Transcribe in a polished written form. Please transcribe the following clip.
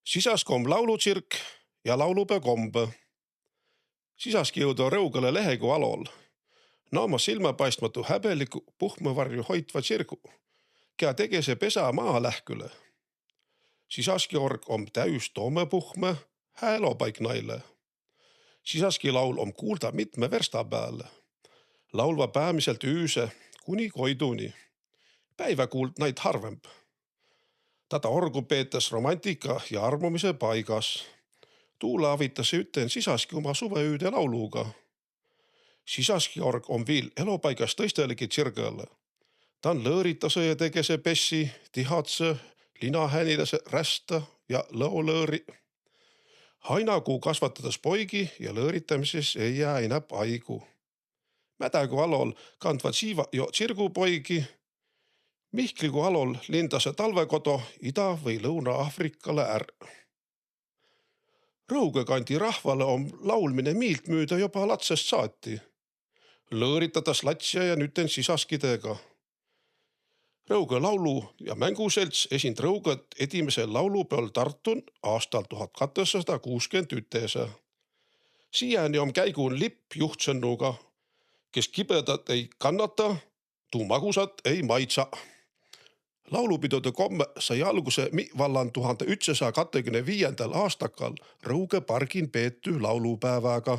Sisas kom laulutsirk ja laulupeo kombe. Sisaski jõuda rõugale lehegu alol. Naama silmapaistmatu häbeliku puhmevarju hoitva tsirgu, kea tegese pesa maa lähküle. Sisaski org om täys toomepuhme häälopaik naile. Sisaski laul om kuulda mitme versta pääle. Laulva päämiselt üüse kuni koiduni. Päivä kuuld naid harvemp. Tata orgu peetas romantika ja armumise paigas. Tuula avitas üten sisaski oma suveüüde lauluga. Sisaski org on viil elopaigas tõistelegi tsirgõle. Ta on lõõritase ja tegese pessi, tihatse, linahänilase rästa ja lõolõõri. Hainakuu kasvatades poigi ja lõõritamises ei jää enap aigu. Mädägu alol kandvad siiva jo tsirgupoigi. Mihkligu alol lindase talvekodo Ida- või Lõuna-Afrikale Rõuge kandi rahvale on laulmine miilt müüda joba latsest saati. Lõõritadas latsja ja nüüten sisaskidega. Rõuge laulu- ja mänguselts esind Rõuget edimesel laulupeol Tartun aastal 1261. Siiani on käigun lipp juhtsõnnuga, kes kibedat ei kannata, tuu magusat ei maitsa. Laulupidude komme sai alguse vallan 1125. aastakal Rõuge pargin peety laulupäevaga.